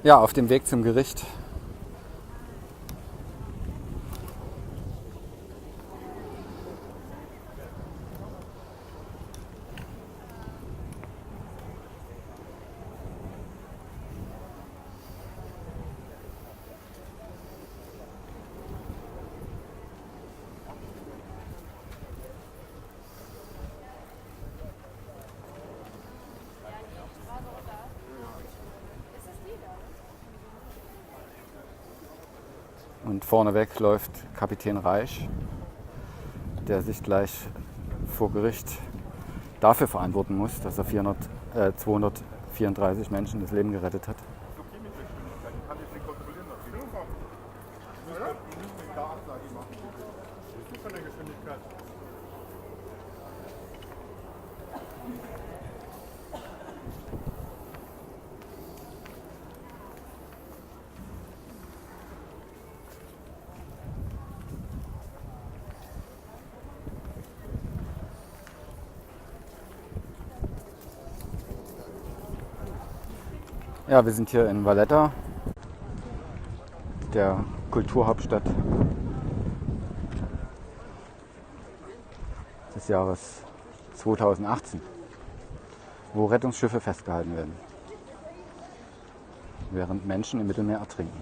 Ja, auf dem Weg zum Gericht. Und vorneweg läuft Kapitän Reich, der sich gleich vor Gericht dafür verantworten muss, dass er 234 Menschen das Leben gerettet hat. Ja, wir sind hier in Valletta, der Kulturhauptstadt des Jahres 2018, wo Rettungsschiffe festgehalten werden, während Menschen im Mittelmeer ertrinken.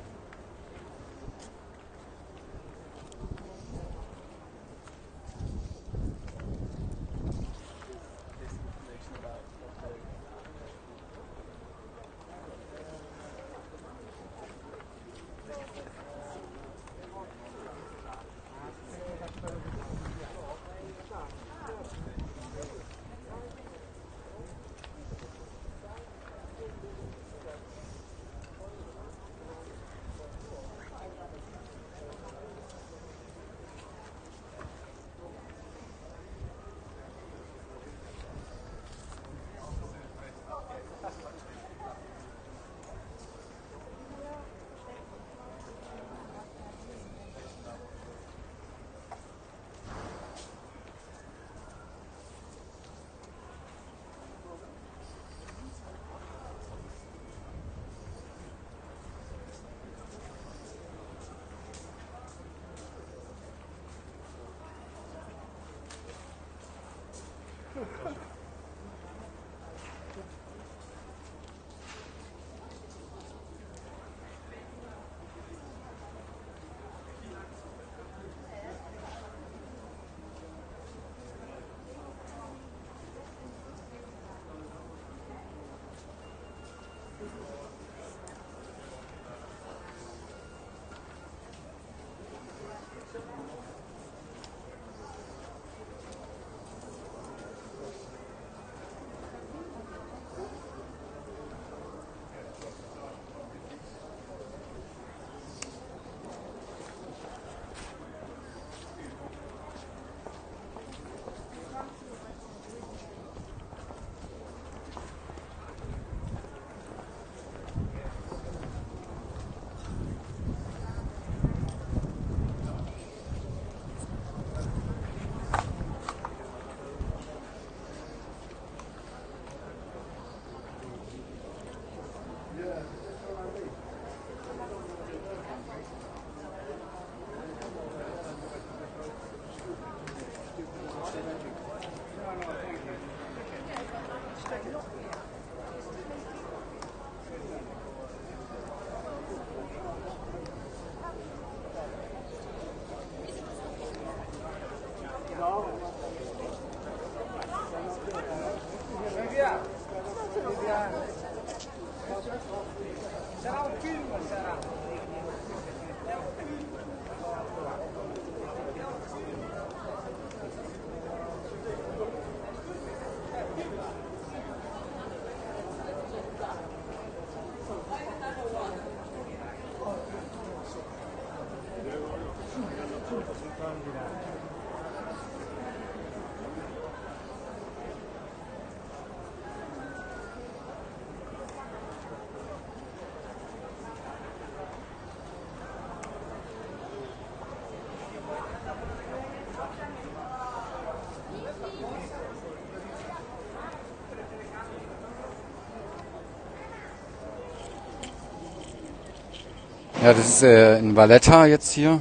Ja, das ist in Valletta jetzt hier. Wir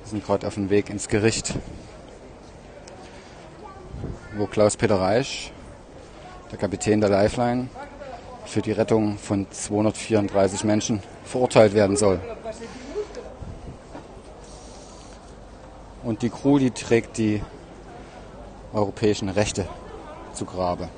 sind gerade auf dem Weg ins Gericht, wo Klaus-Peter Reisch, der Kapitän der Lifeline, für die Rettung von 234 Menschen verurteilt werden soll. Und die Crew, die trägt die europäischen Rechte zu Grabe.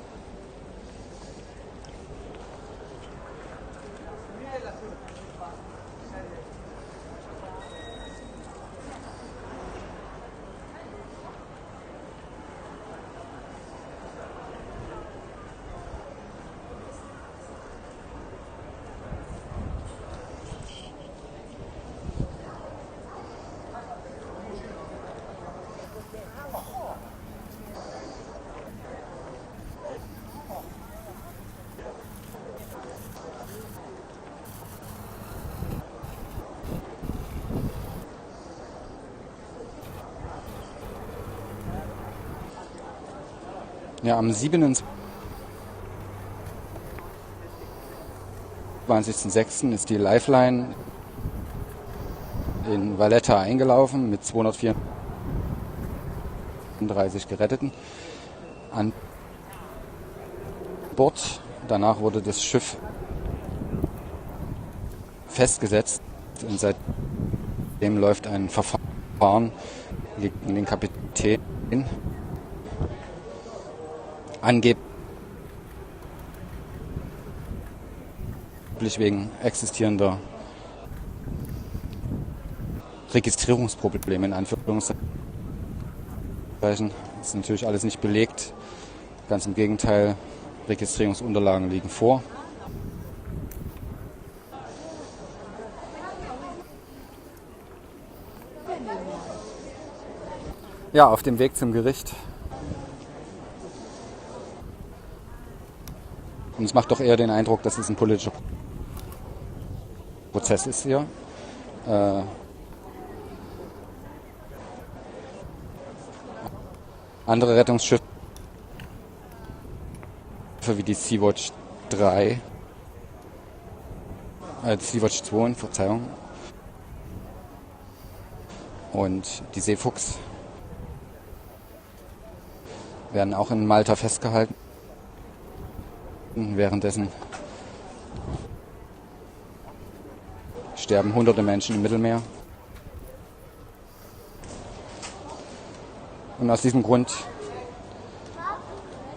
Ja, am 27.06. ist die Lifeline in Valletta eingelaufen mit 234 Geretteten an Bord. Danach wurde das Schiff festgesetzt und seitdem läuft ein Verfahren gegen den Kapitän. Angeblich wegen existierender Registrierungsprobleme in Anführungszeichen. Das ist natürlich alles nicht belegt. Ganz im Gegenteil, Registrierungsunterlagen liegen vor. Ja, auf dem Weg zum Gericht. Und es macht doch eher den Eindruck, dass es ein politischer Prozess ist hier. Andere Rettungsschiffe wie die Sea-Watch 3, Sea-Watch 2, Verzeihung, und die Seefuchs werden auch in Malta festgehalten. Währenddessen sterben hunderte Menschen im Mittelmeer. Und aus diesem Grund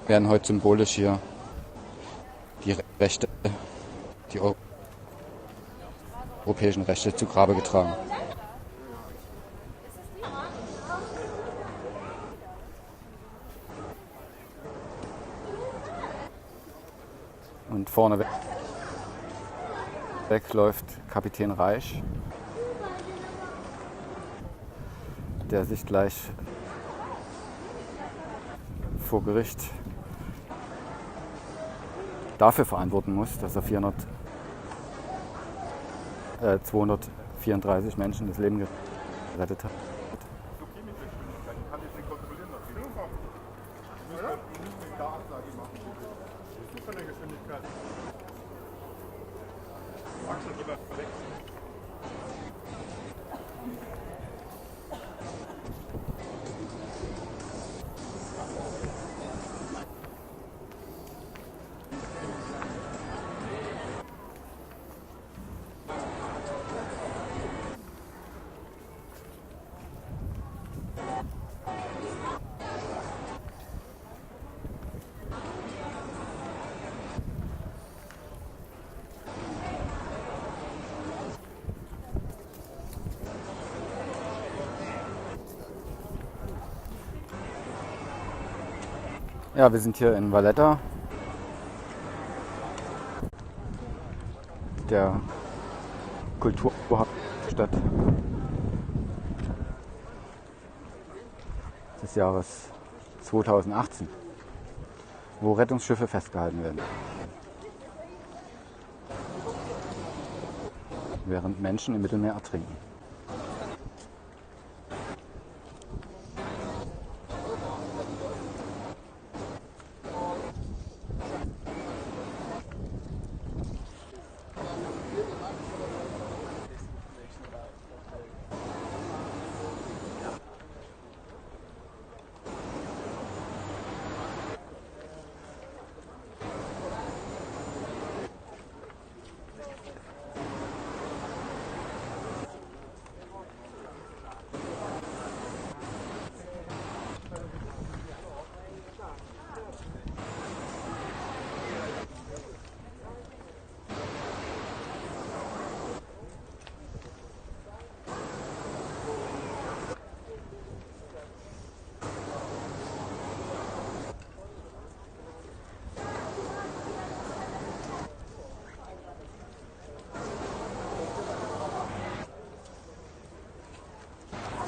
werden heute symbolisch hier die Rechte, die europäischen Rechte zu Grabe getragen. Und vorne weg läuft Kapitän Reisch, der sich gleich vor Gericht dafür verantworten muss, dass er 234 Menschen das Leben gerettet hat. Ja, wir sind hier in Valletta, der Kulturhauptstadt des Jahres 2018, wo Rettungsschiffe festgehalten werden, während Menschen im Mittelmeer ertrinken.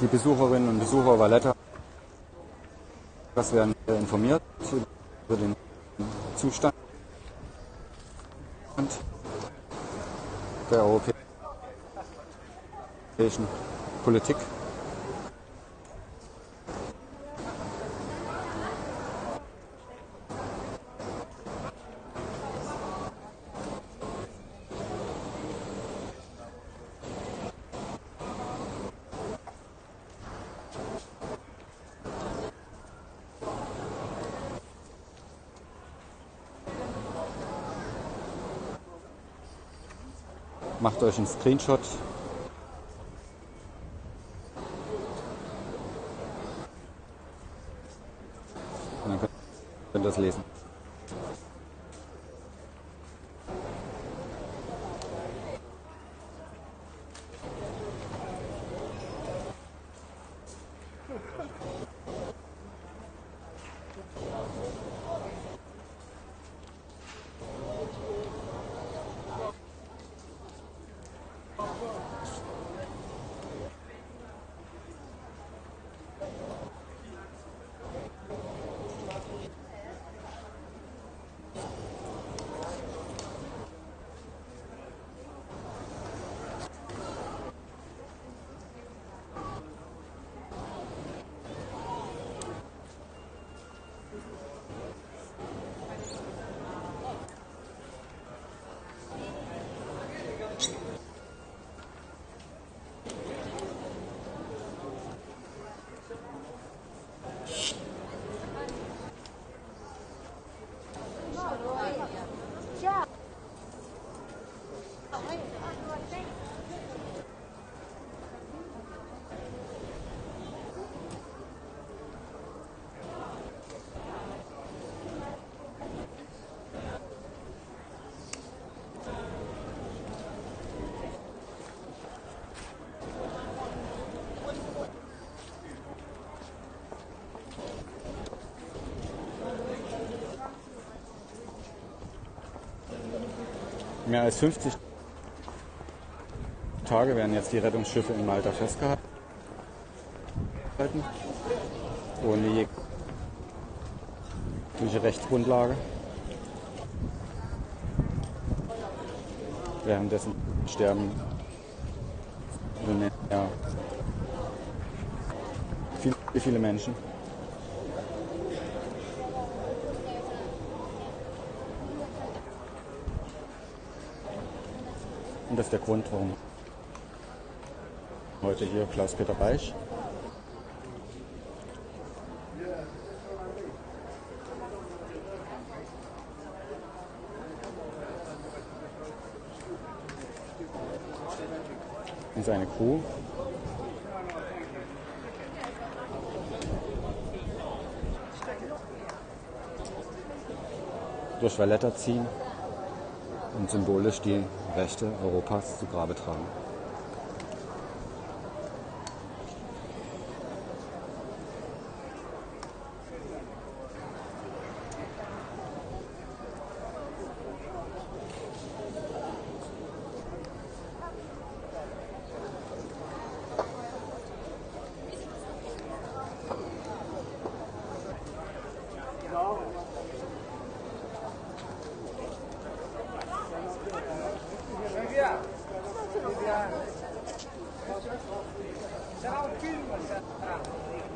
Die Besucherinnen und Besucher Vallettas werden informiert über den Zustand der europäischen Politik. Macht euch einen Screenshot und dann könnt ihr das lesen. Mehr als 50 Tage werden jetzt die Rettungsschiffe in Malta festgehalten, ohne jegliche Rechtsgrundlage. Währenddessen sterben viele Menschen. Und das ist der Grund, warum heute hier Klaus-Peter Reich und seine Crew durch Valletta ziehen und symbolisch die Rechte Europas zu Grabe tragen. Sarà un film, sarà.